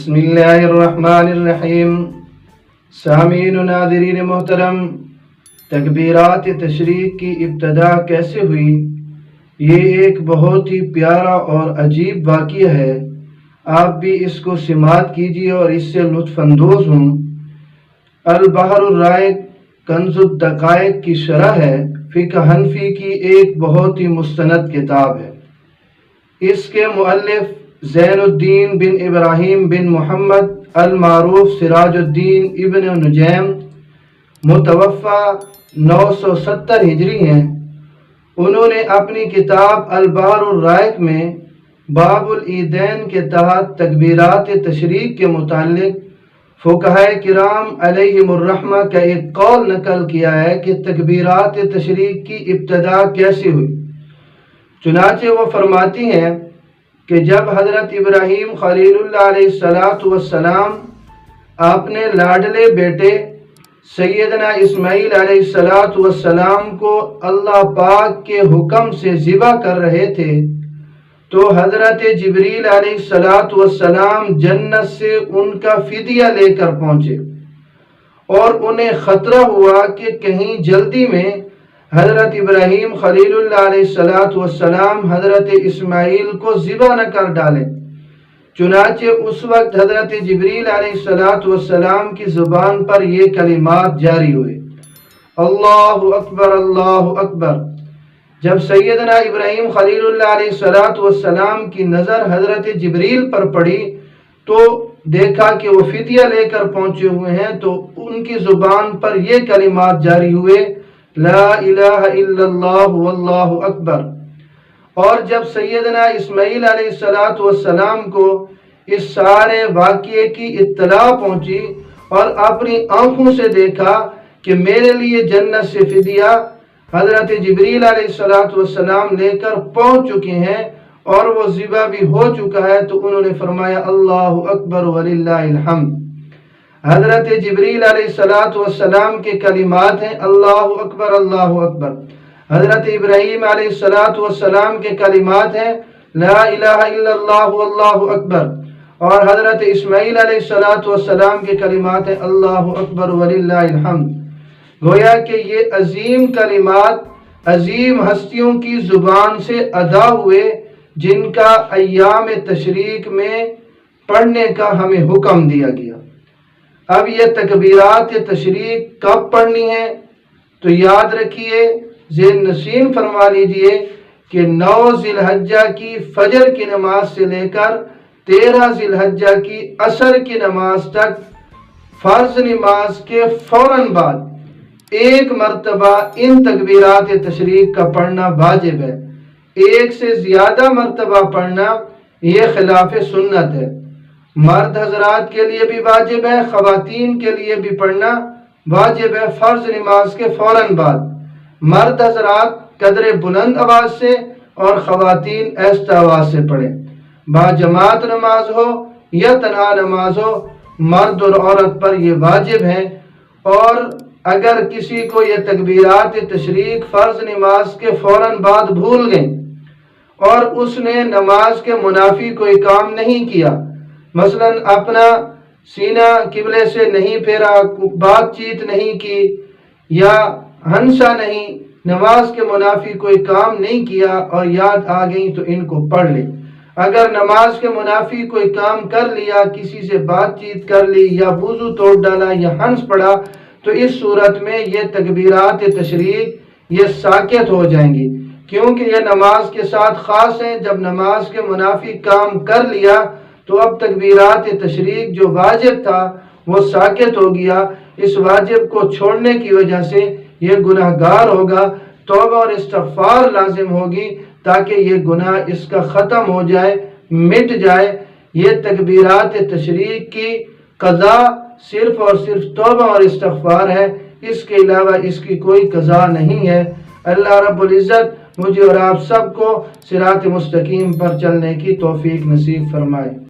بسم اللہ الرحمن الرحیم۔ سامعین و ناظرین محترم، تکبیرات تشریق کی ابتدا کیسے ہوئی؟ یہ ایک بہت ہی پیارا اور عجیب واقعہ ہے۔ آپ بھی اس کو سماعت کیجیے اور اس سے لطف اندوز ہوں۔ البحر الرائق کنز الدقائق کی شرح ہے، فقہ حنفی کی ایک بہت ہی مستند کتاب ہے۔ اس کے مؤلف زین الدین بن ابراہیم بن محمد المعروف سراج الدین ابن نجیم متوفہ 970 ہجری ہیں۔ انہوں نے اپنی کتاب البحر الرائق میں باب العیدین کے تحت تکبیرات تشریق کے متعلق فقہائے کرام علیہم الرحمہ کا ایک قول نقل کیا ہے کہ تکبیرات تشریق کی ابتدا کیسے ہوئی۔ چنانچہ وہ فرماتی ہیں کہ جب حضرت ابراہیم خلیل اللہ علیہ السلام اپنے لاڈلے بیٹے سیدنا اسماعیل علیہ السلام کو اللہ پاک کے حکم سے ذبح کر رہے تھے تو حضرت جبریل علیہ السلام جنت سے ان کا فدیہ لے کر پہنچے اور انہیں خطرہ ہوا کہ کہیں جلدی میں حضرت ابراہیم خلیل اللہ علیہ السلام حضرت اسماعیل کو ذبح نہ کر ڈالیں۔ چنانچہ اس وقت حضرت جبریل علیہ السلام کی زبان پر یہ کلمات جاری ہوئے، اللہ اکبر اللہ اکبر۔ جب سیدنا ابراہیم خلیل اللہ علیہ السلام کی نظر حضرت جبریل پر پڑی تو دیکھا کہ وہ فدیہ لے کر پہنچے ہوئے ہیں، تو ان کی زبان پر یہ کلمات جاری ہوئے، لا الہ الا اللہ واللہ اکبر۔ اور جب سیدنا اسماعیل علیہ السلام کو اس سارے واقعے کی اطلاع پہنچی اور اپنی آنکھوں سے دیکھا کہ میرے لیے جنت سے فدیہ حضرت جبریل علیہ السلام لے کر پہنچ چکے ہیں اور وہ ذبح بھی ہو چکا ہے، تو انہوں نے فرمایا اللہ اکبر وللہ الحمد۔ حضرت جبریل علیہ السلام کے کلمات ہیں اللہ اکبر اللہ اکبر۔ حضرت ابراہیم علیہ السلام کے کلمات ہیں لا الہ الا اللہ واللہ اکبر، اور حضرت اسماعیل علیہ السلام کے کلمات ہیں اللہ اکبر وللہ الحمد۔ گویا کہ یہ عظیم کلمات عظیم ہستیوں کی زبان سے ادا ہوئے جن کا ایام تشریق میں پڑھنے کا ہمیں حکم دیا گیا۔ اب یہ تکبیرات تشریق کب پڑھنی ہے تو یاد رکھیے، ذہن نشین فرما لیجئے کہ 9 ذی الحجہ کی فجر کی نماز سے لے کر 13 ذی الحجہ کی عصر کی نماز تک فرض نماز کے فوراً بعد ایک مرتبہ ان تکبیرات تشریق کا پڑھنا واجب ہے۔ ایک سے زیادہ مرتبہ پڑھنا یہ خلاف سنت ہے۔ مرد حضرات کے لیے بھی واجب ہے، خواتین کے لیے بھی پڑھنا واجب ہے فرض نماز کے فوراً بعد۔ مرد حضرات قدر بلند آواز سے اور خواتین آہستہ آواز سے پڑھیں۔ با جماعت نماز ہو یا تنہا نماز ہو، مرد اور عورت پر یہ واجب ہے۔ اور اگر کسی کو یہ تکبیرات تشریق فرض نماز کے فوراً بعد بھول گئیں اور اس نے نماز کے منافی کوئی کام نہیں کیا، مثلا اپنا سینہ قبلے سے نہیں پھیرا، بات چیت نہیں کی یا ہنسا نہیں، نماز کے منافی کوئی کام نہیں کیا اور یاد آ گئی تو ان کو پڑھ لے۔ اگر نماز کے منافی کوئی کام کر لیا، کسی سے بات چیت کر لی یا وضو توڑ ڈالا یا ہنس پڑا، تو اس صورت میں یہ تکبیرات تشریق یہ ساکت ہو جائیں گی، کیونکہ یہ نماز کے ساتھ خاص ہیں۔ جب نماز کے منافی کام کر لیا تو اب تکبیرات تشریق جو واجب تھا وہ ساکت ہو گیا۔ اس واجب کو چھوڑنے کی وجہ سے یہ گناہ گار ہوگا، توبہ اور استغفار لازم ہوگی تاکہ یہ گناہ اس کا ختم ہو جائے، مٹ جائے۔ یہ تکبیرات تشریق کی قضا صرف اور صرف توبہ اور استغفار ہے، اس کے علاوہ اس کی کوئی قضا نہیں ہے۔ اللہ رب العزت مجھے اور آپ سب کو صراط مستقیم پر چلنے کی توفیق نصیب فرمائے۔